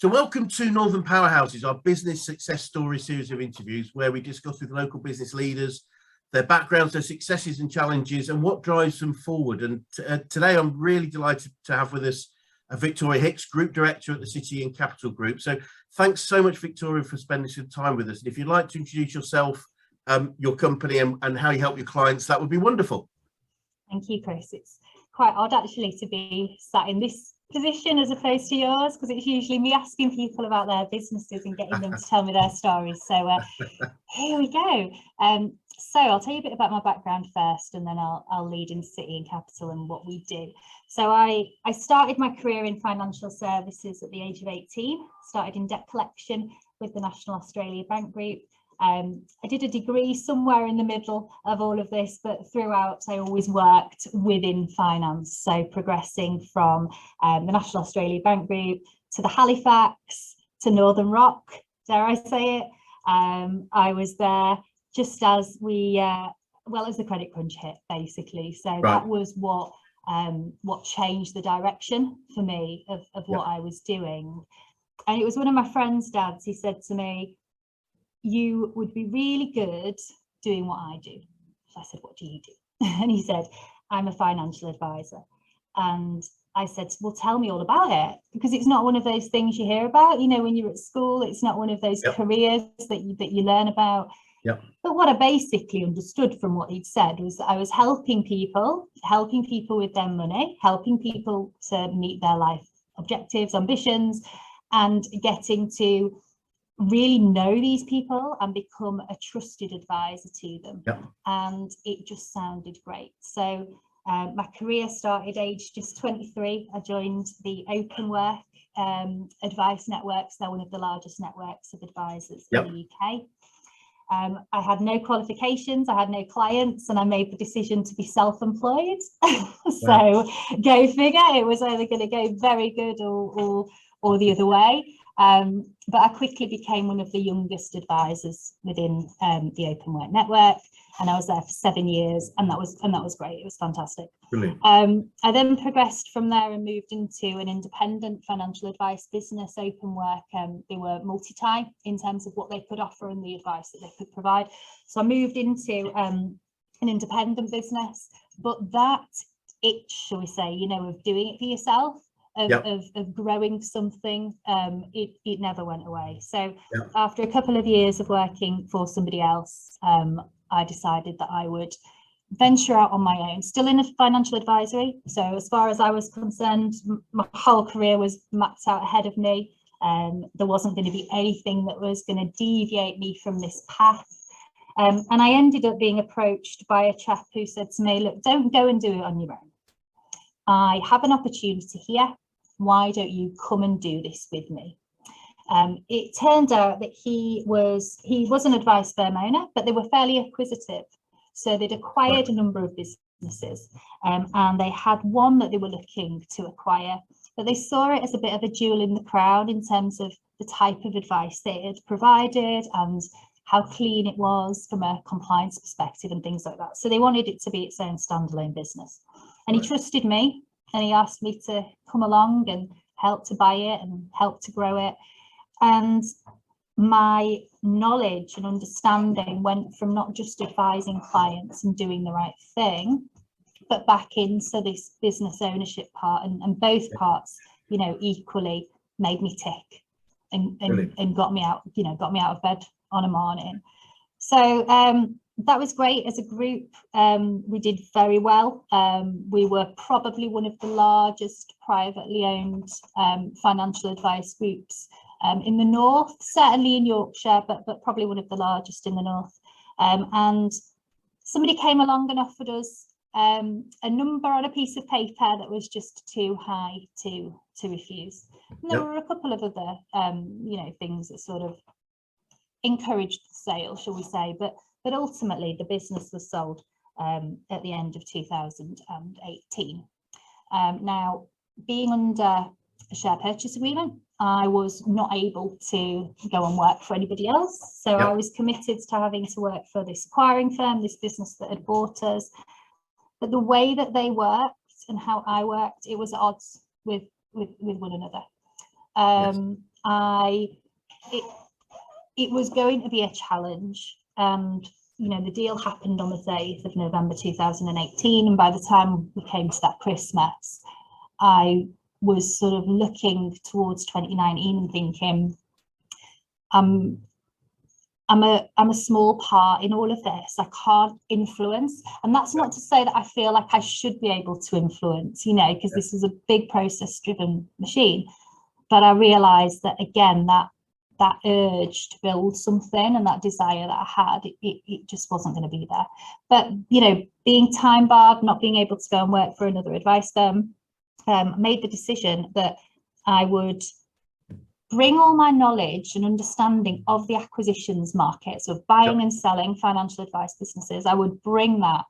So welcome to Northern Powerhouses, our business success story series of interviews where we discuss with local business leaders, their backgrounds, their successes and challenges, and what drives them forward. And today I'm really delighted to have with us Victoria Hicks, Group Director at the City and Capital Group. So thanks so much, Victoria, for spending some time with us. And if you'd like to introduce yourself, your company and how you help your clients, that would be wonderful. Thank you, Chris. It's quite odd actually to be sat in this position as opposed to yours, because it's usually me asking people about their businesses and getting them to tell me their stories. So here we go. So I'll tell you a bit about my background first, and then I'll lead into City and Capital and what we do. So I started my career in financial services at the age of 18, started in debt collection with the National Australia Bank Group. I did a degree somewhere in the middle of all of this, but throughout I always worked within finance. So progressing from the National Australia Bank Group to the Halifax to Northern Rock, dare I say it. I was there just as as the credit crunch hit, basically. So that was what changed the direction for me of what I was doing. And it was one of my friend's dads. He said to me, "You would be really good doing what I do." So I said, "What do you do?" And he said, "I'm a financial advisor." And I said, "Well, tell me all about it," because it's not one of those things you hear about, you know, when you're at school. It's not one of those careers that you learn about. But what I basically understood from what he'd said was that I was helping people with their money, helping people to meet their life objectives, ambitions, and getting to really know these people and become a trusted advisor to them. And it just sounded great. So my career started aged just 23. I joined the Open Work Advice Networks. They're one of the largest networks of advisors in the UK. I had no qualifications, I had no clients, and I made the decision to be self-employed. So go figure, it was either going to go very good or the other way. But I quickly became one of the youngest advisors within the Open Work Network, and I was there for 7 years, and that was great. It was fantastic. Brilliant. I then progressed from there and moved into an independent financial advice business, Open Work. They were multi-tie in terms of what they could offer and the advice that they could provide. So I moved into an independent business, but that itch, shall we say, you know, of doing it for yourself, of growing something, it never went away. So after a couple of years of working for somebody else, I decided that I would venture out on my own, still in a financial advisory. So as far as I was concerned, my whole career was mapped out ahead of me. There wasn't going to be anything that was going to deviate me from this path. And I ended up being approached by a chap who said to me, "Look, don't go and do it on your own. I have an opportunity here. Why don't you come and do this with me?" It turned out that he was an advice firm owner, but they were fairly acquisitive. So they'd acquired a number of businesses, and they had one that they were looking to acquire, but they saw it as a bit of a jewel in the crown in terms of the type of advice they had provided and how clean it was from a compliance perspective and things like that. So they wanted it to be its own standalone business. And he trusted me, and he asked me to come along and help to buy it and help to grow it. And my knowledge and understanding went from not just advising clients and doing the right thing, but back into this business ownership part, and both parts, you know, equally made me tick and got me out of bed on a morning. So that was great. As a group, we did very well. We were probably one of the largest privately owned financial advice groups in the north, certainly in Yorkshire, but probably one of the largest in the north. And somebody came along and offered us a number on a piece of paper that was just too high to refuse. And there were a couple of other things that sort of encouraged the sale, shall we say, but ultimately the business was sold at the end of 2018. Now, being under a share purchase agreement, I was not able to go and work for anybody else. So I was committed to having to work for this acquiring firm, this business that had bought us. But the way that they worked and how I worked, it was at odds with one another. It was going to be a challenge, and the deal happened on the 30th of November 2018, and by the time we came to that Christmas, I was sort of looking towards 2019 and thinking, I'm a small part in all of this. I can't influence, and that's not to say that I feel like I should be able to influence, because this is a big process-driven machine. But I realised that, again, that urge to build something and that desire that I had, it just wasn't going to be there. But being time barred, not being able to go and work for another advice firm, made the decision that I would bring all my knowledge and understanding of the acquisitions market, so buying and selling financial advice businesses. I would bring that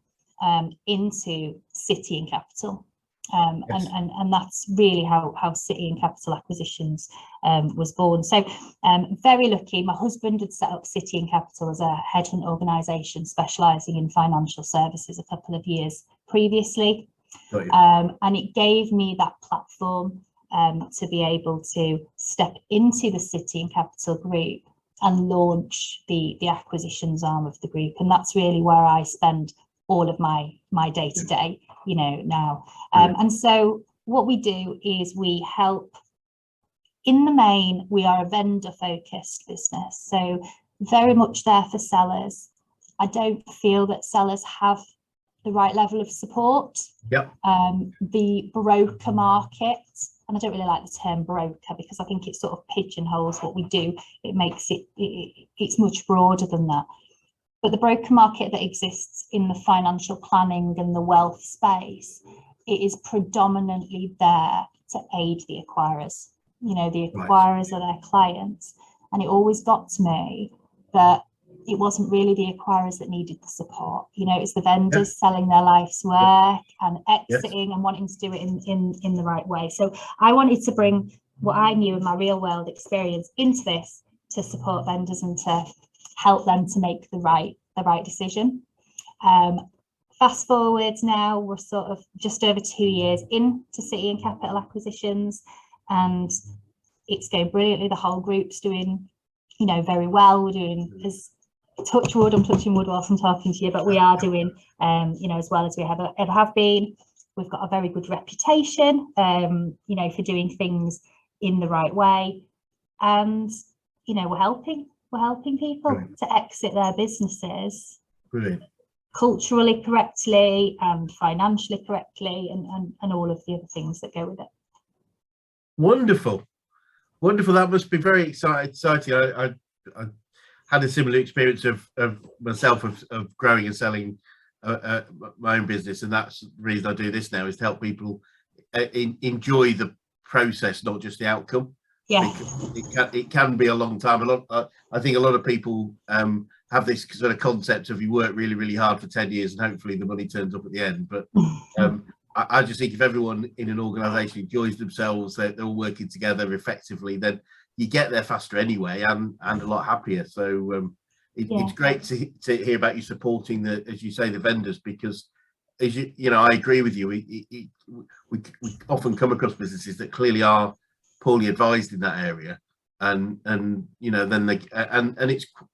into City and Capital. And that's really how City and Capital Acquisitions was born. So very lucky. My husband had set up City and Capital as a headhunt organisation specialising in financial services a couple of years previously. And it gave me that platform to be able to step into the City and Capital group and launch the acquisitions arm of the group. And that's really where I spend all of my day-to-day, now. And so what we do is we help, in the main, we are a vendor-focused business, so very much there for sellers. I don't feel that sellers have the right level of support. The broker market, and I don't really like the term broker because I think it sort of pigeonholes what we do. It makes it's much broader than that. But the broker market that exists in the financial planning and the wealth space, it is predominantly there to aid the acquirers. The acquirers are their clients. And it always got to me that it wasn't really the acquirers that needed the support. It's the vendors selling their life's work and exiting and wanting to do it in the right way. So I wanted to bring what I knew in my real world experience into this to support vendors and to help them to make the right decision. Fast forward now, we're sort of just over 2 years into City and Capital Acquisitions, and it's going brilliantly. The whole group's doing, very well. We're doing, as touch wood, I'm touching wood whilst I'm talking to you, but we are doing, as well as we ever have been. We've got a very good reputation, for doing things in the right way, and we're helping people to exit their businesses culturally correctly and financially correctly, and all of the other things that go with it. Wonderful. That must be very exciting. I had a similar experience of myself of growing and selling my own business, and that's the reason I do this now, is to help people enjoy the process, not just the outcome. It can be a long time. I think a lot of people have this sort of concept of you work really, really hard for 10 years and hopefully the money turns up at the end. But I just think if everyone in an organisation enjoys themselves, they're all working together effectively, then you get there faster anyway and a lot happier. So it's great to hear about you supporting as you say, the vendors, because as I agree with you. We often come across businesses that clearly are poorly advised in that area, and then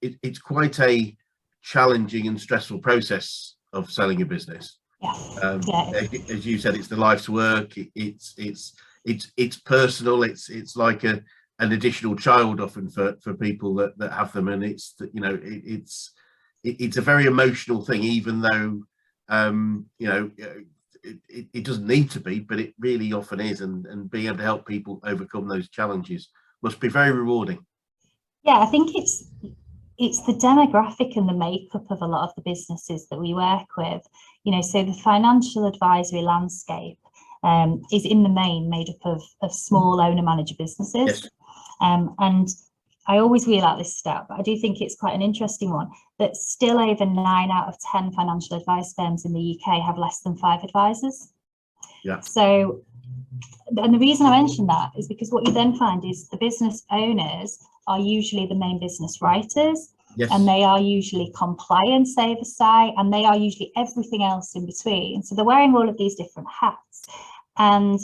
it's quite a challenging and stressful process of selling a business. As you said, it's the life's work. It's personal. It's like an additional child often for people that have them, and it's a very emotional thing, even though it doesn't need to be, but it really often is, and being able to help people overcome those challenges must be very rewarding. I think it's the demographic and the makeup of a lot of the businesses that we work with. So the financial advisory landscape is in the main made up of small owner-manager businesses. And I always reel out this stat, but I do think it's quite an interesting one, that still over 9 out of 10 financial advice firms in the UK have less than 5 advisors. So, and the reason I mention that is because what you then find is the business owners are usually the main business writers, and they are usually compliance oversight, and they are usually everything else in between. So they're wearing all of these different hats, and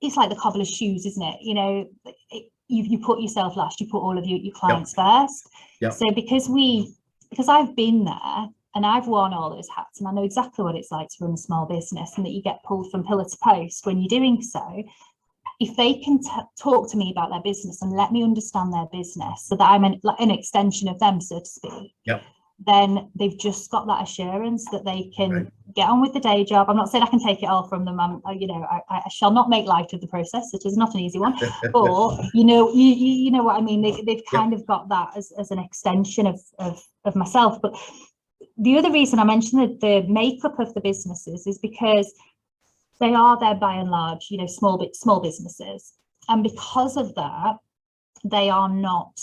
it's like the cobbler's shoes, isn't it? You know, you put yourself last, you put all of your clients first. So because I've been there and I've worn all those hats, and I know exactly what it's like to run a small business, and that you get pulled from pillar to post when you're doing so. If they can talk to me about their business and let me understand their business, so that I'm an extension of them, so to speak, then they've just got that assurance that they can get on with the day job. I'm not saying I can take it all from them. I shall not make light of the process. It is not an easy one, but you know what I mean. They've kind of got that as an extension of myself. But the other reason I mentioned the makeup of the businesses is because they are there by and large, you know, small businesses, and because of that, they are not.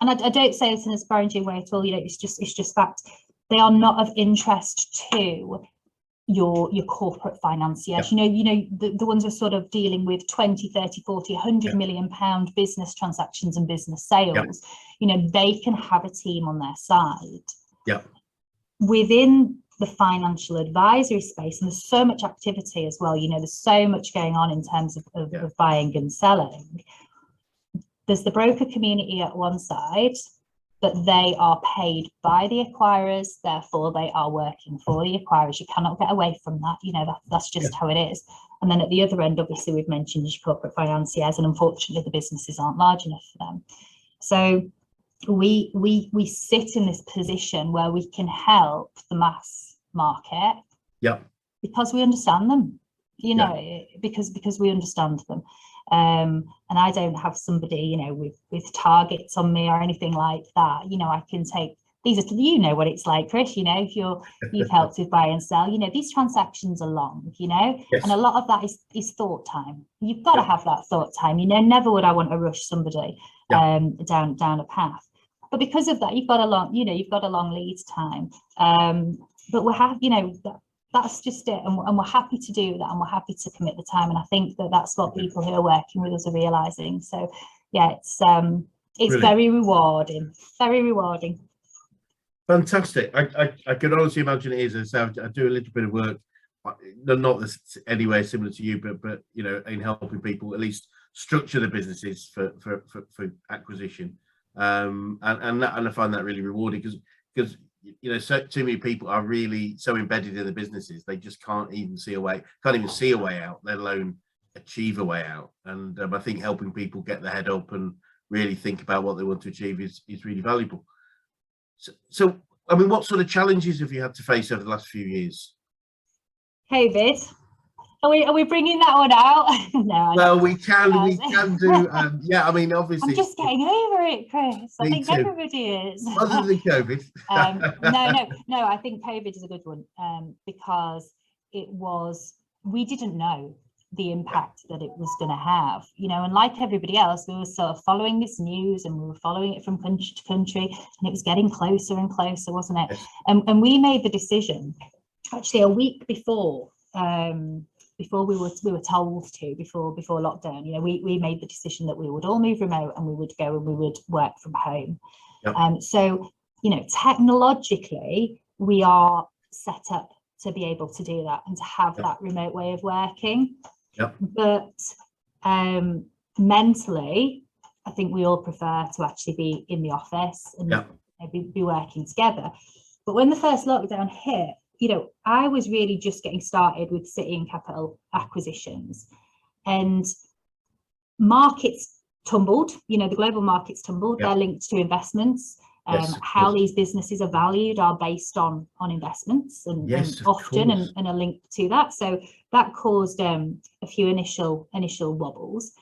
And I don't say this in a disparaging way at all. You know, it's just fact. They are not of interest to your corporate financiers. You know, the ones who are sort of dealing with 20, 30, 40, 100 million pound business transactions and business sales. You know, they can have a team on their side. Within the financial advisory space, and there's so much activity as well. You know, there's so much going on in terms of buying and selling. There's the broker community at one side, but they are paid by the acquirers, therefore they are working for the acquirers. You cannot get away from that. You know, that's just how it is. And then at the other end, obviously, we've mentioned your corporate financiers, and unfortunately the businesses aren't large enough for them. So we sit in this position where we can help the mass market because we understand them, you know, because we understand them. And I don't have somebody, you know, with targets on me or anything like that. You know, I can take these are, you know what it's like, Chris, you know, if you've helped with buy and sell, you know, these transactions are long, you know, and a lot of that is thought time. You've got to have that thought time. You know, never would I want to rush somebody down a path. But because of that, you've got a long lead time. But we have, you know, that's just it, and we're happy to do that, and we're happy to commit the time, and I think that's what people who are working with us are realizing. So yeah, it's very rewarding, Fantastic. I can honestly imagine it is. I do a little bit of work, not anywhere similar to you, but you know, in helping people at least structure the businesses for acquisition, and I find that really rewarding because you know, so too many people are really so embedded in the businesses, they just can't even see a way out, let alone achieve a way out. And I think helping people get their head up and really think about what they want to achieve is really valuable. So I mean, what sort of challenges have you had to face over the last few years? COVID. Are we bringing that one out? No. Well, we can do. Yeah, I mean, obviously. I'm just getting over it, Chris. I think everybody is. Other than COVID. No. I think COVID is a good one because we didn't know the impact that it was going to have, you know, and like everybody else, we were sort of following this news, and we were following it from country to country, and it was getting closer and closer, wasn't it? Yes. And we made the decision actually a week before we were told to, before lockdown, you know, we made the decision that we would all move remote, and we would go and we would work from home. So, you know, technologically we are set up to be able to do that and to have that remote way of working. But mentally, I think we all prefer to actually be in the office and be working together. But when the first lockdown hit, you know, I was really just getting started with city and capital acquisitions, and markets tumbled, you know, the global markets tumbled. They're linked to investments. How these businesses are valued are based on investments, and often and are linked to that. So that caused a few initial wobbles.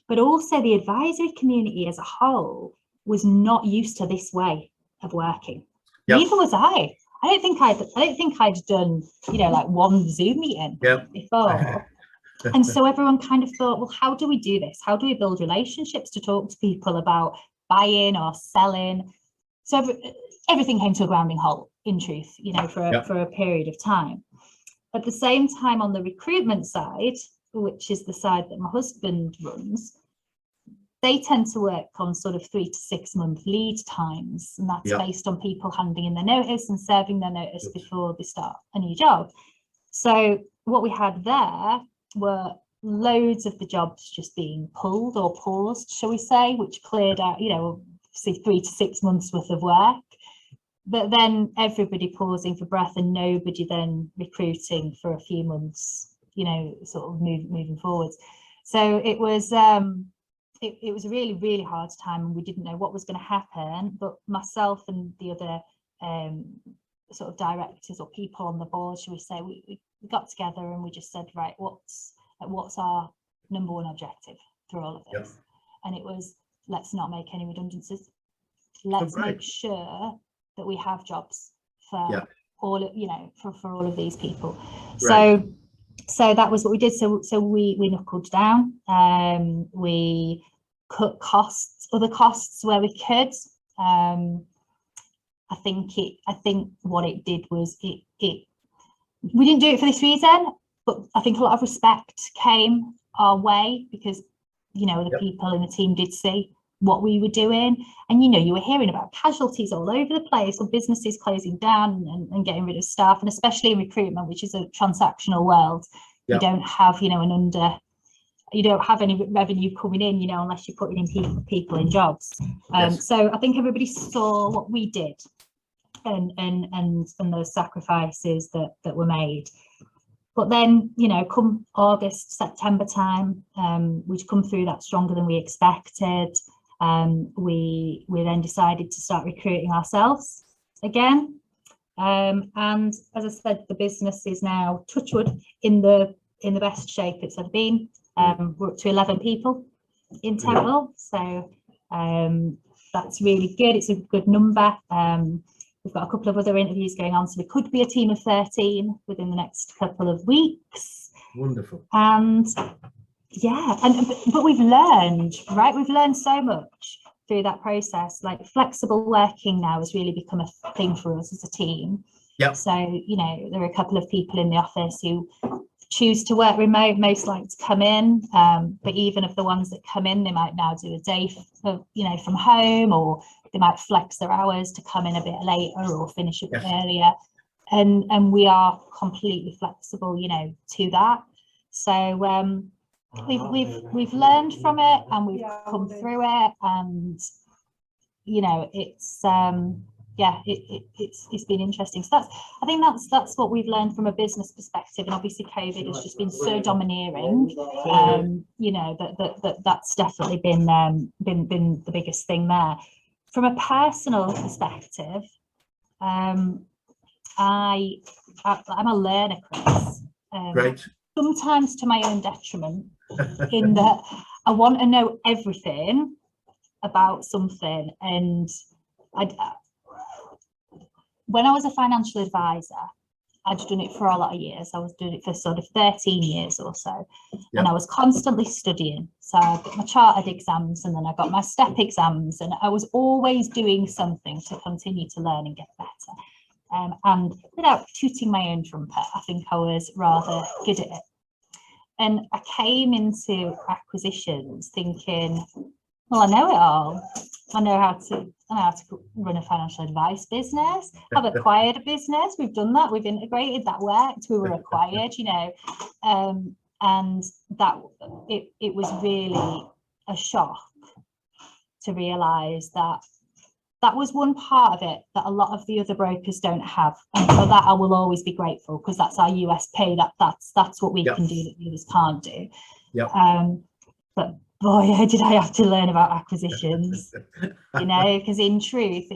But also the advisory community as a whole was not used to this way of working. Neither was I. I don't think I'd done, you know, like one Zoom meeting before. And so everyone kind of thought, well, how do we do this? How do we build relationships to talk to people about buying or selling? So everything came to a grounding halt, in truth, you know, for a period of time. At the same time, on the recruitment side, which is the side that my husband runs, they tend to work on sort of 3 to 6 month lead times, and that's based on people handing in their notice and serving their notice before they start a new job. So what we had there were loads of the jobs just being pulled or paused, shall we say, which cleared out, you know, say 3 to 6 months worth of work. But then everybody pausing for breath and nobody then recruiting for a few months, you know, sort of moving forwards. So it was it was a really, really hard time, and we didn't know what was going to happen. But myself and the other sort of directors or people on the board, shall we say, we got together and we just said, right, what's our number one objective through all of this? Yep. And it was, let's not make any redundancies. Let's make sure that we have jobs for all, you know, for all of these people. Right. So that was what we did. So we knuckled down. We cut other costs where we could. I think what it did was we didn't do it for this reason, but I think a lot of respect came our way because, you know, the people in the team did see what we were doing. And, you know, you were hearing about casualties all over the place, or businesses closing down and getting rid of staff, and especially in recruitment, which is a transactional world. You don't have, you know, you don't have any revenue coming in, you know, unless you're putting in people in jobs. So I think everybody saw what we did and those sacrifices that were made. But then, you know, come August, September time, we'd come through that stronger than we expected. We then decided to start recruiting ourselves again. And as I said, the business is now, touch wood, in the best shape it's ever been. We're up to 11 people in total, so that's really good. It's a good number. We've got a couple of other interviews going on, so we could be a team of 13 within the next couple of weeks. Wonderful. And yeah, but we've learned, right? We've learned so much through that process. Like, flexible working now has really become a thing for us as a team. Yeah. So, you know, there are a couple of people in the office who choose to work remote, most like to come in, but even of the ones that come in, they might now do a day from home, or they might flex their hours to come in a bit later or finish a bit earlier, and we are completely flexible, you know, to that. So we've learned from it, and we've come through it, and you know, it's it's been interesting. So I think that's what we've learned from a business perspective. And obviously COVID has just been so domineering, you know, that's definitely been the biggest thing there. From a personal perspective, I'm a learner, Chris. Great. Sometimes to my own detriment, in that I want to know everything about something. And when I was a financial advisor, I'd done it for a lot of years. I was doing it for sort of 13 years or so. And I was constantly studying. So I got my chartered exams, and then I got my step exams, and I was always doing something to continue to learn and get better. And without tooting my own trumpet, I think I was rather good at it. And I came into acquisitions thinking, well, I know it all. I know how to run a financial advice business. I've acquired a business. We've done that. We've integrated. That worked. We were acquired, you know, and that it was really a shock to realise that was one part of it that a lot of the other brokers don't have, and for that I will always be grateful, because that's our USP. That's what we can do that the others can't do. But boy, did I have to learn about acquisitions, you know, because in truth,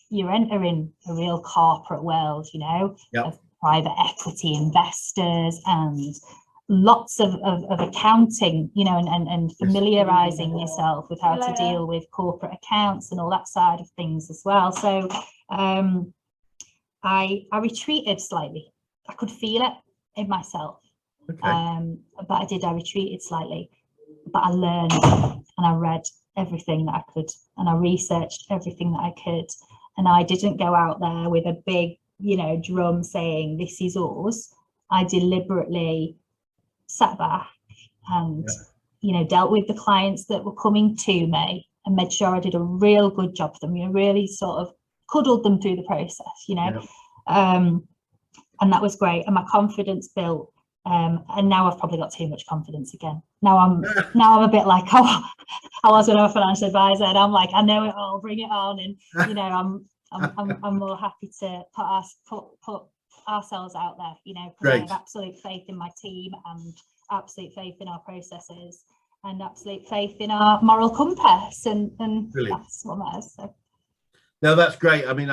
you're entering a real corporate world, you know, of private equity investors and lots of accounting, you know, and familiarizing yourself with how to deal with corporate accounts and all that side of things as well. So I retreated slightly. I could feel it in myself. But I retreated slightly. But I learned, and I read everything that I could, and I researched everything that I could, and I didn't go out there with a big, you know, drum saying this is us. I deliberately sat back and you know, dealt with the clients that were coming to me and made sure I did a real good job for them, you know, really sort of cuddled them through the process, you know. And that was great, and my confidence built And now I've probably got too much confidence again. Now I'm a bit like, oh, I was when I was a financial advisor, and I'm like, I know it all, bring it on. And you know, I'm more happy to put ourselves out there, you know, because I have absolute faith in my team and absolute faith in our processes and absolute faith in our moral compass, and that's what matters. So. No, that's great. I mean,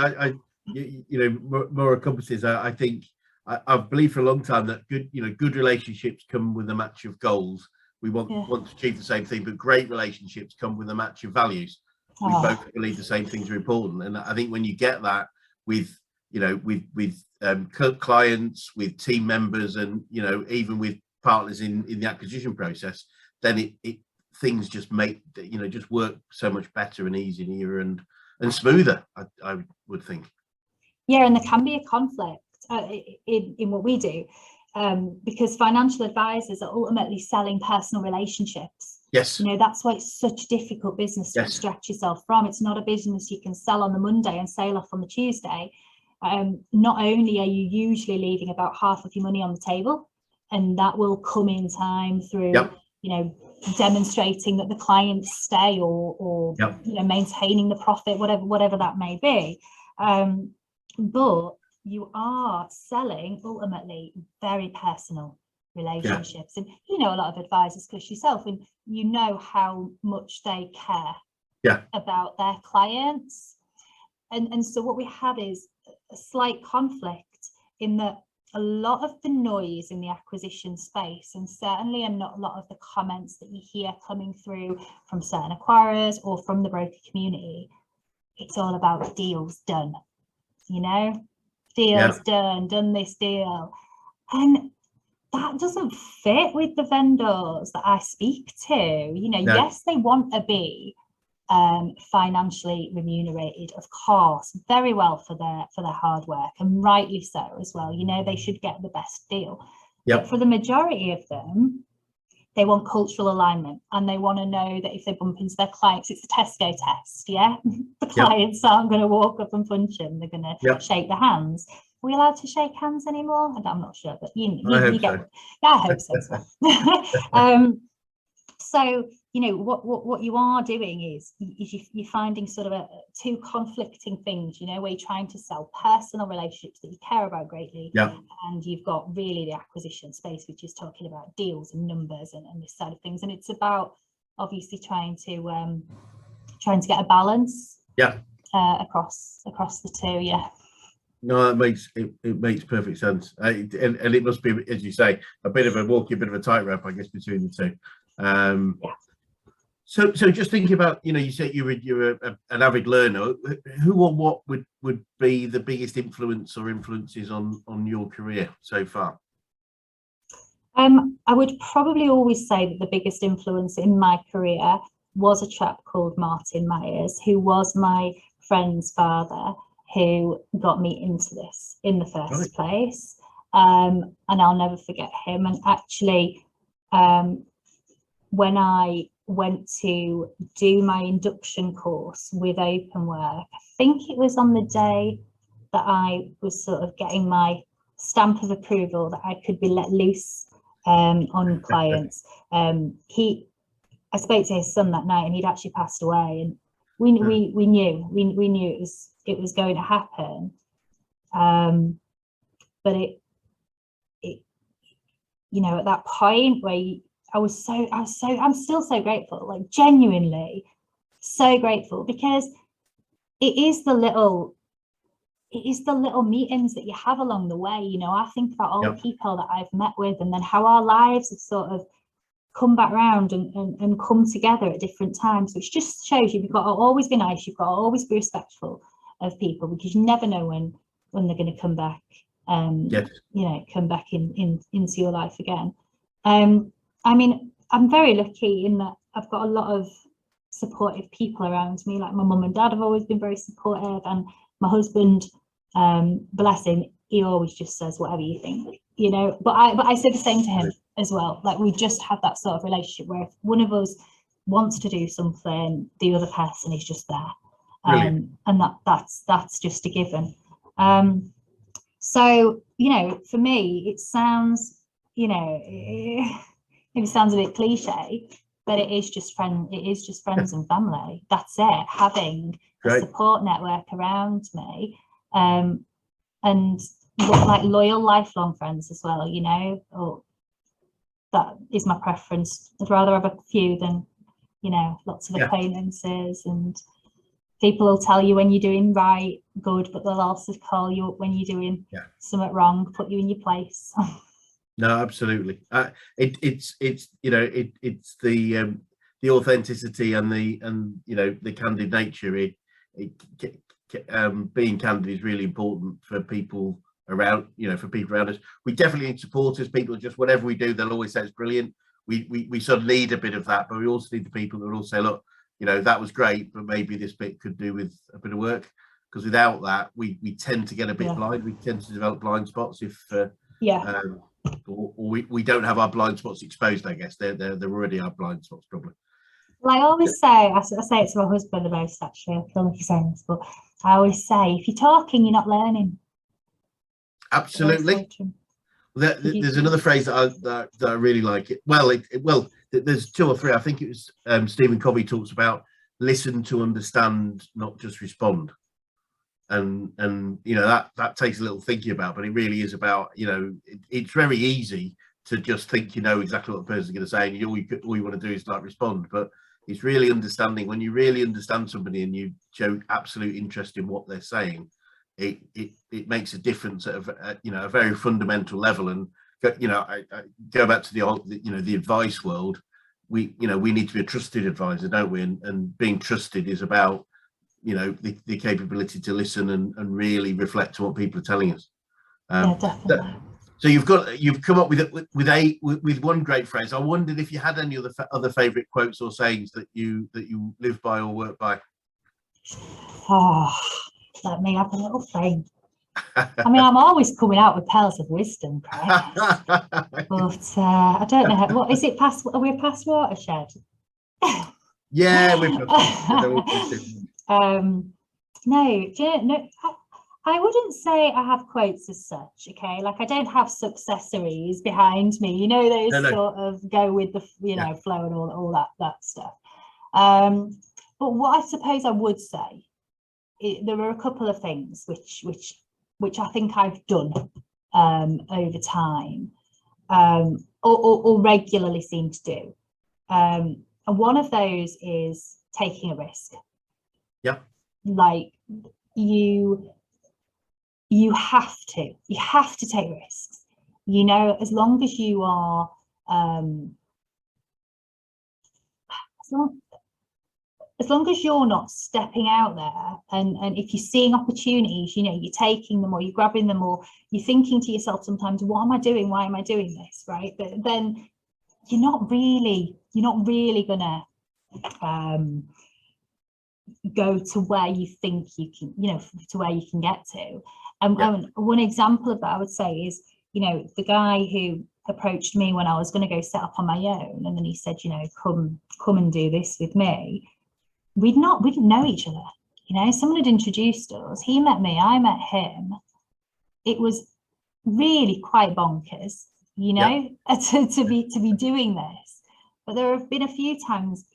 you know, moral compasses. I think I've believed for a long time that good relationships come with a match of goals. We want to achieve the same thing, but great relationships come with a match of values. We both believe the same things are important, and I think when you get that with clients, with team members, and you know, even with partners in the acquisition process, then things just make just work so much better and easier and smoother. I would think. Yeah, and there can be a conflict in what we do, because financial advisors are ultimately selling personal relationships. Yes. You know, that's why it's such a difficult business to extract yourself from. It's not a business you can sell on the Monday and sail off on the Tuesday. Not only are you usually leaving about half of your money on the table, and that will come in time through, you know, demonstrating that the clients stay or you know, maintaining the profit, whatever that may be. But you are selling ultimately very personal relationships, and you know a lot of advisors, because yourself, and you know how much they care about their clients, and so what we have is a slight conflict in that a lot of the noise in the acquisition space, and certainly a lot of the comments that you hear coming through from certain acquirers or from the broker community, it's all about deals done, you know, deals done this deal, and that doesn't fit with the vendors that I speak to. You know, yes, they want to be financially remunerated, of course, very well for their hard work, and rightly so as well. You know, they should get the best deal. But for the majority of them, they want cultural alignment, and they want to know that if they bump into their clients, it's a Tesco test. The clients aren't going to walk up and punch them, they're going to shake their hands. Are we allowed to shake hands anymore? I'm not sure, but you get. I hope so. So you know what you are doing is you're finding sort of two conflicting things, you know, where you're trying to sell personal relationships that you care about greatly, and you've got really the acquisition space, which is talking about deals and numbers and this side of things, and it's about obviously trying to get a balance across the two. No, it makes perfect sense, and it must be, as you say, a bit of a tightrope, I guess, between the two. So just thinking about, you know, you said you're an avid learner. Who or what would be the biggest influence or influences on your career so far? I would probably always say that the biggest influence in my career was a chap called Martin Myers, who was my friend's father, who got me into this in the first place. And I'll never forget him. And actually, when I went to do my induction course with Openwork, I think it was on the day that I was sort of getting my stamp of approval that I could be let loose on clients. I spoke to his son that night, and he'd actually passed away, and we knew it was going to happen, but it you know, at that point where I'm still so grateful, like genuinely so grateful, because it is the little meetings that you have along the way. You know, I think about all the people that I've met with, and then how our lives have sort of come back round and come together at different times, which just shows you've got to always be nice, you've got to always be respectful of people, because you never know when they're going to come back, you know, come back into your life again. I mean, I'm very lucky in that I've got a lot of supportive people around me. Like my mum and dad have always been very supportive, and my husband, bless him, he always just says whatever you think, you know. But I say the same to him as well. Like we just have that sort of relationship where if one of us wants to do something, the other person is just there, and that's just a given. So you know, for me, it sounds, you know, it sounds a bit cliche, but it is just friends and family. That's it. Having a support network around me, and like loyal, lifelong friends as well. You know, or that is my preference. I'd rather have a few than, you know, lots of acquaintances. And people will tell you when you're doing good, but they'll also call you up when you're doing something wrong, put you in your place. No, absolutely. It's you know, it's the authenticity and you know, the candid nature. Being candid is really important for people around, you know, for people around us. We definitely need supporters. People just, whatever we do, they'll always say it's brilliant. We sort of need a bit of that, but we also need the people that will say, look, you know, that was great, but maybe this bit could do with a bit of work. Because without that, we tend to get a bit blind. We tend to develop blind spots if or we don't have our blind spots exposed. I guess they're already our blind spots, probably. Well, I always say, I say it to my husband the most, actually. I feel like he's saying this, but I always say, if you're talking, you're not learning. Absolutely. There's another phrase that I really like. There's two or three. I think it was Stephen Covey talks about listen to understand, not just respond. And you know, that takes a little thinking about, but it really is about, you know, it's very easy to just think you know exactly what the person's going to say, and all you want to do is like respond. But it's really understanding. When you really understand somebody and you show absolute interest in what they're saying, it makes a difference at you know, a very fundamental level. And you know, I go back to the advice world. We need to be a trusted advisor, don't we? And being trusted is about, you know, the capability to listen and really reflect on what people are telling us. Yeah, definitely. So you've come up with one great phrase. I wondered if you had any other favourite quotes or sayings that you live by or work by. Oh, let me have a little think. I mean, I'm always coming out with pearls of wisdom, Chris. But I don't know what is it. Are we past watershed? Yeah, we're past. No, I wouldn't say I have quotes as such. Okay, like I don't have successories behind me. You know, those sort of go with the flow and all that stuff. But what I suppose I would say, there are a couple of things which I think I've done over time, or regularly seem to do. And one of those is taking a risk. Yeah. Like you have to take risks, you know, as long as you are as long as you're not stepping out there and if you're seeing opportunities, you know, you're taking them or you're grabbing them, or you're thinking to yourself sometimes, what am I doing? Why am I doing this? Right. But then you're not really gonna go to where you think you can, you know, to where you can get to. And one example of that I would say is, you know, the guy who approached me when I was going to go set up on my own, and then he said, you know, come and do this with me. We didn't know each other, you know, someone had introduced us, he met me, I met him. It was really quite bonkers, you know, to be doing this. But there have been a few times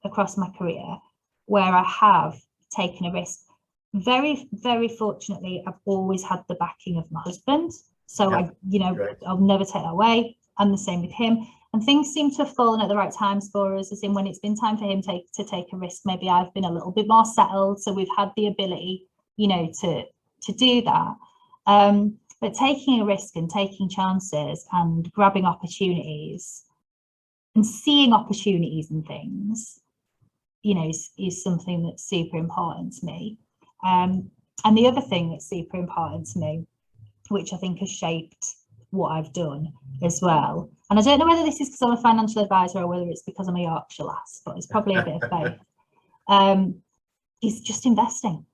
across my career where I have taken a risk. Very, very fortunately, I've always had the backing of my husband. So I'll never take that away. I'm the same with him. And things seem to have fallen at the right times for us, as in when it's been time for him to take a risk, maybe I've been a little bit more settled. So we've had the ability, you know, to do that. But taking a risk and taking chances and grabbing opportunities and seeing opportunities and things, you know, is something that's super important to me. And the other thing that's super important to me, which I think has shaped what I've done as well, and I don't know whether this is because I'm a financial advisor or whether it's because I'm a Yorkshire lass, but it's probably a bit of both, is just investing,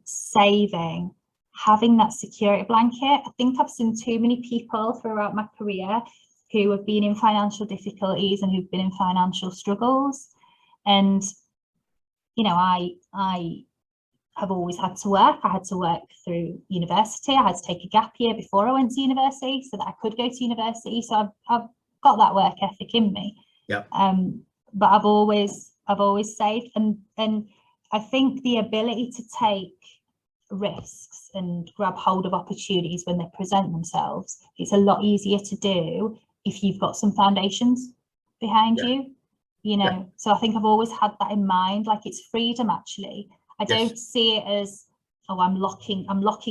saving, having that security blanket. I think I've seen too many people throughout my career who have been in financial difficulties and who've been in financial struggles. And, you know, I have always had to work. I had to work through university. I had to take a gap year before I went to university so that I could go to university. So I've got that work ethic in me. Yeah. But I've always saved, and I think the ability to take risks and grab hold of opportunities when they present themselves, it's a lot easier to do if you've got some foundations behind you, you know. Yeah. So I think I've always had that in mind, like it's freedom actually. I don't see it as, oh, I'm locking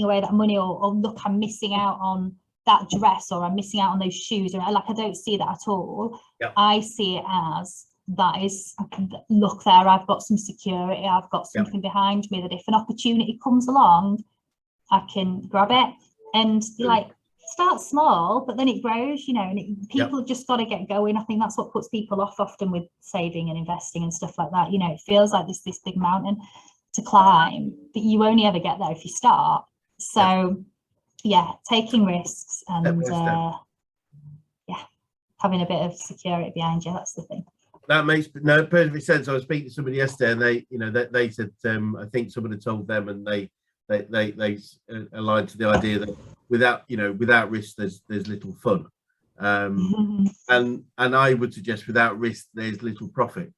away that money, or look, I'm missing out on that dress, or I'm missing out on those shoes, or like I don't see that at all. I see it as, that is, look there, I've got some security, I've got something behind me that if an opportunity comes along, I can grab it. And like, start small, but then it grows, you know, and people have just got to get going. I think that's what puts people off often with saving and investing and stuff like that. You know, it feels like this big mountain to climb, but you only ever get there if you start. So taking risks and having a bit of security behind you, that's the thing. That makes perfect sense. I was speaking to somebody yesterday, and they, you know, they said, I think someone had told them, and they aligned to the idea that without risk, there's little fun, and I would suggest without risk, there's little profit.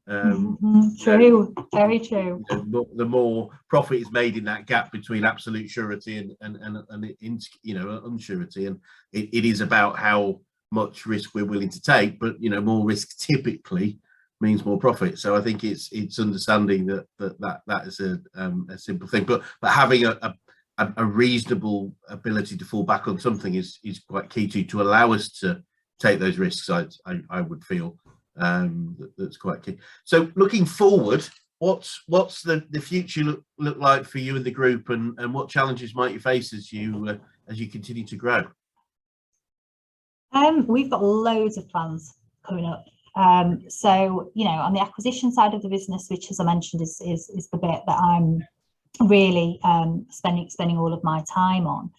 True, very true. The more profit is made in that gap between absolute surety and unsurety, and it is about how much risk we're willing to take, but more risk typically means more profit. So I think it's understanding that is a simple thing, but having a reasonable ability to fall back on something is quite key to allow us to take those risks. I would feel that's quite key. So looking forward, what's the future look like for you and the group, and what challenges might you face as you continue to grow? We've got loads of plans coming up. So, on the acquisition side of the business, which, as I mentioned, is the bit that I'm really spending all of my time on.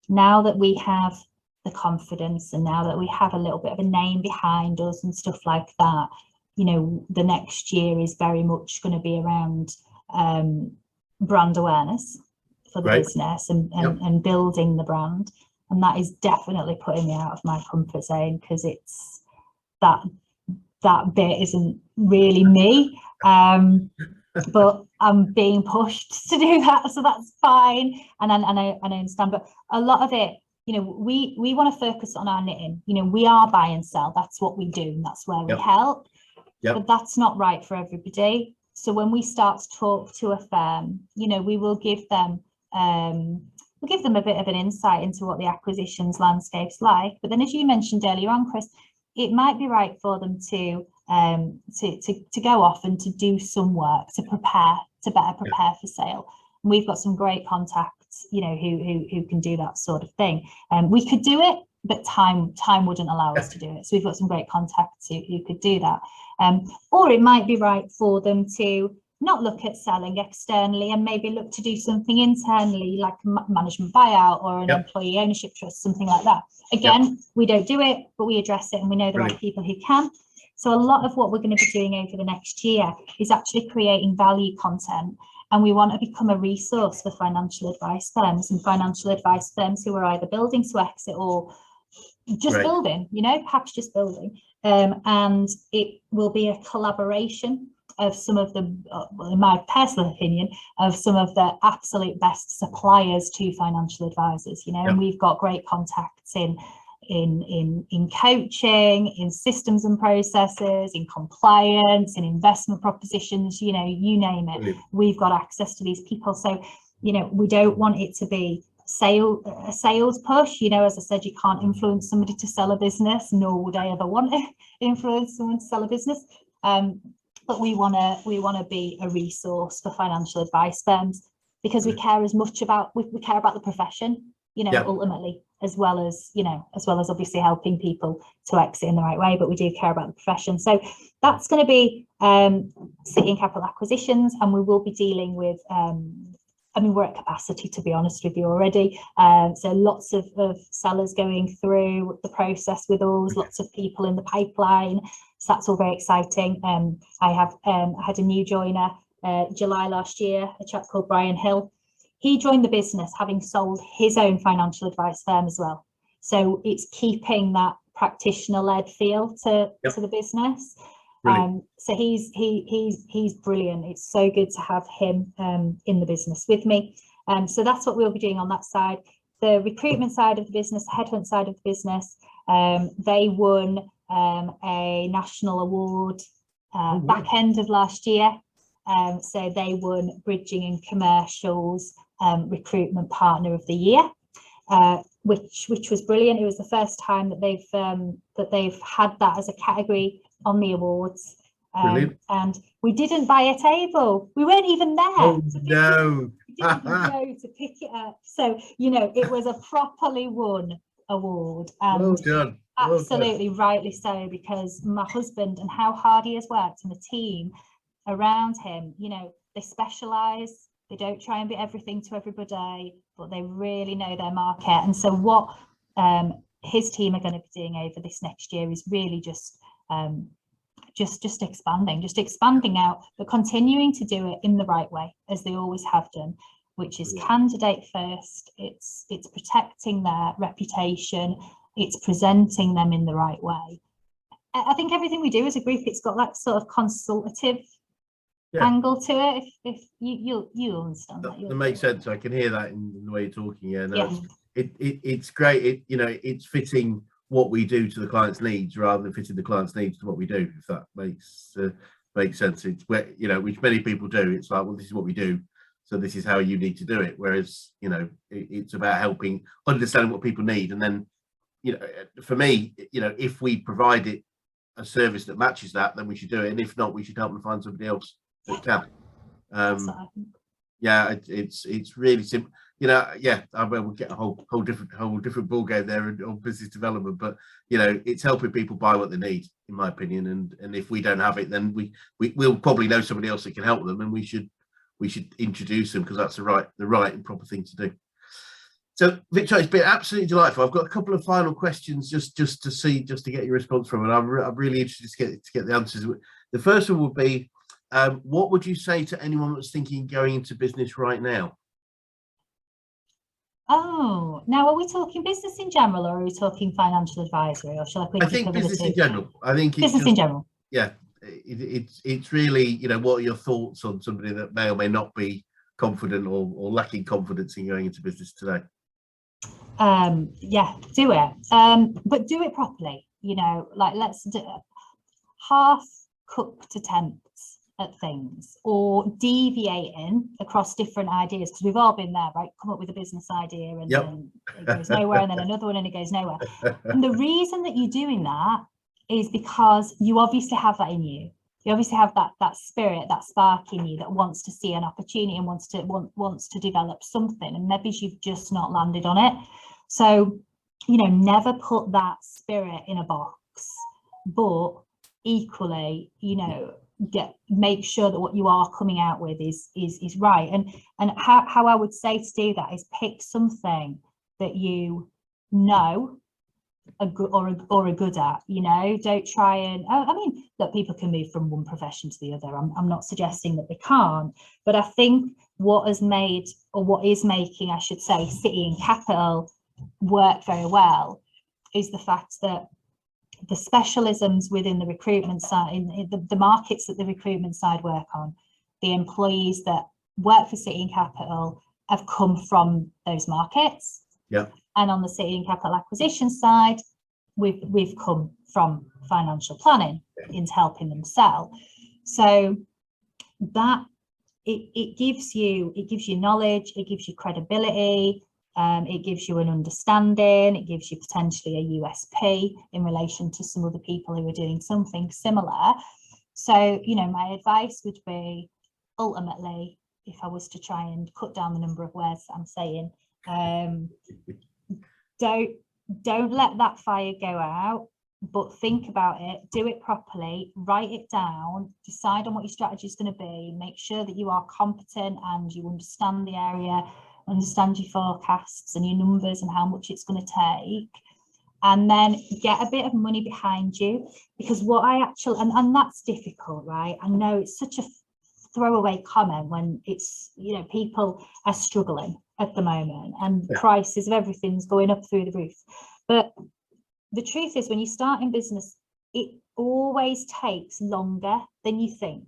Now that we have the confidence, and now that we have a little bit of a name behind us and stuff like that, the next year is very much going to be around brand awareness for the business and building the brand. And that is definitely putting me out of my comfort zone, because it's that bit isn't really me, but I'm being pushed to do that, so that's fine. And I understand, but a lot of it, we want to focus on our knitting. We are buy and sell. That's what we do, and that's where we help. But that's not right for everybody. So when we start to talk to a firm, we will give them a bit of an insight into what the acquisitions landscape's like. But then, as you mentioned earlier on, Chris, it might be right for them to go off and to do some work to better prepare for sale. And we've got some great contacts, who can do that sort of thing. We could do it, but time wouldn't allow us to do it. So we've got some great contacts who could do that. Or it might be right for them to not look at selling externally and maybe look to do something internally, like a management buyout or an employee ownership trust, something like that. Again, we don't do it, but we address it, and we know the right people who can. So a lot of what we're going to be doing over the next year is actually creating value content, and we want to become a resource for financial advice firms and financial advice firms who are either building to exit or just building, perhaps just building. And it will be a collaboration of some of the, in my personal opinion, of some of the absolute best suppliers to financial advisors, and we've got great contacts in coaching, in systems and processes, in compliance, in investment propositions, you name it. Brilliant. We've got access to these people. So, we don't want it to be a sales push. As I said, you can't influence somebody to sell a business, nor would I ever want to influence someone to sell a business. But we want to be a resource for financial advice firms, because we care as much about we care about the profession, ultimately, as well as obviously helping people to exit in the right way. But we do care about the profession. So that's going to be City and Capital Acquisitions, and we will be dealing with. We're at capacity, to be honest with you, already. So lots of sellers going through the process with us, lots of people in the pipeline. So that's all very exciting. I have had a new joiner July last year, a chap called Brian Hill. He joined the business having sold his own financial advice firm as well. So it's keeping that practitioner-led feel to the business. So he's brilliant. It's so good to have him in the business with me. So that's what we'll be doing on that side. The recruitment side of the business, the headhunt side of the business, they won a national award back end of last year. So they won Bridging and Commercials Recruitment Partner of the Year, which was brilliant. It was the first time that they've had that as a category on the awards. And we didn't buy a table. We weren't even there. Oh, no. We didn't even go to pick it up. So, you know, it was a properly won award. And well done. Absolutely rightly so, because my husband and how hard he has worked and the team around him, you know, they specialise. They don't try and be everything to everybody, but they really know their market. And so what his team are going to be doing over this next year is really just expanding out, but continuing to do it in the right way, as they always have done, which is candidate first. It's protecting their reputation. It's presenting them in the right way. I think everything we do as a group, it's got that sort of consultative angle to it. If you'll understand that. That makes sense. I can hear that in the way you're talking. Yeah, no, it's great. It's fitting what we do to the client's needs rather than fitting the client's needs to what we do. If that makes sense. It's where, which many people do. It's like, well, this is what we do, so this is how you need to do it. Whereas, it's about helping understand what people need, and then, for me, if we provide it a service that matches that, then we should do it, and if not, we should help them find somebody else that can. It's really simple. I mean, we'll get a whole different ball game there on business development, but it's helping people buy what they need, in my opinion. And if we don't have it, then we'll probably know somebody else that can help them, and we should introduce them, because that's the right and proper thing to do. So, Victor, it's been absolutely delightful. I've got a couple of final questions just to get your response from it. I'm really interested to get the answers. The first one would be, what would you say to anyone that's thinking going into business right now? Oh, now are we talking business in general, or are we talking financial advisory, or shall I think business in general. I think it's business in general. Yeah, it's really, what are your thoughts on somebody that may or may not be confident or lacking confidence in going into business today? Do it, but do it properly. Like, let's do half cooked attempts at things, or deviating across different ideas, because we've all been there, right? Come up with a business idea and then it goes nowhere, and then another one and it goes nowhere. And the reason that you're doing that is because you obviously have that in you. You obviously have that spirit, that spark in you that wants to see an opportunity and wants to develop something, and maybe you've just not landed on it. So, never put that spirit in a box, but equally, make sure that what you are coming out with is right. And how I would say to do that is pick something that you know are good at. Don't try and look, people can move from one profession to the other. I'm not suggesting that they can't, but I think what is making, I should say, City and Capital work very well is the fact that the specialisms within the recruitment side, in the markets that the recruitment side work on, the employees that work for City and Capital have come from those markets. Yeah. And on the City and Capital acquisition side, we've come from financial planning into helping them sell. So that it gives you knowledge, it gives you credibility. It gives you an understanding, it gives you potentially a USP in relation to some other people who are doing something similar. So, my advice would be, ultimately, if I was to try and cut down the number of words that I'm saying, don't let that fire go out, but think about it, do it properly, write it down, decide on what your strategy is going to be, make sure that you are competent and you understand the area, understand your forecasts and your numbers and how much it's going to take, and then get a bit of money behind you. Because what I actually, and that's difficult, right? I know it's such a throwaway comment when it's, you know, people are struggling at the moment and Yeah. prices of everything's going up through the roof. But the truth is, when you start in business, it always takes longer than you think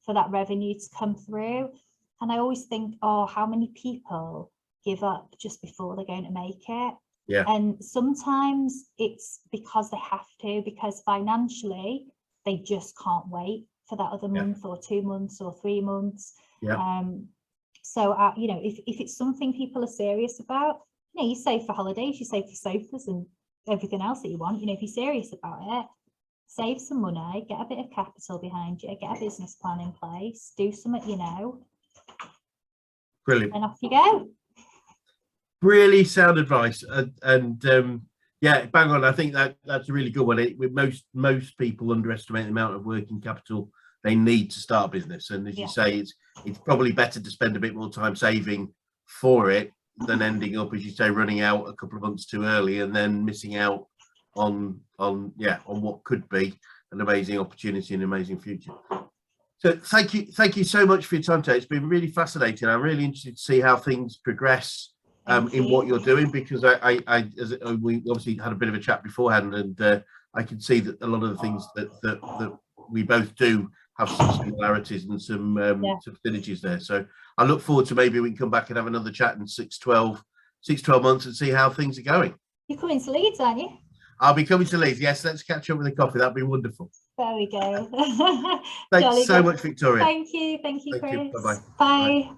for that revenue to come through. And I always think, oh, how many people give up just before they're going to make it? Yeah. And sometimes it's because they have to, because financially they just can't wait for that other month or 2 months or 3 months. Yeah. So you know, if it's something people are serious about, you know, you save for holidays, you save for sofas and everything else that you want. You know, if you're serious about it, save some money, get a bit of capital behind you, get a business plan in place, do something, you know. Brilliant. And off you go. Really sound advice, and yeah, bang on. I think that's a really good one. With most people underestimate the amount of working capital they need to start a business, and as you say, it's probably better to spend a bit more time saving for it than ending up, as you say, running out a couple of months too early and then missing out on what could be an amazing opportunity and amazing future. So thank you so much for your time today. It's been really fascinating. I'm really interested to see how things progress in what you're doing, because we obviously had a bit of a chat beforehand, and I can see that a lot of the things that we both do have some similarities and some synergies there. So I look forward to maybe we can come back and have another chat in 6-12 months and see how things are going. You're coming to Leeds, aren't you? I'll be coming to Leeds. Yes, let's catch up with a coffee. That'd be wonderful. There we go. Thanks so much, Victoria. Thank you, Chris. Bye-bye. Bye.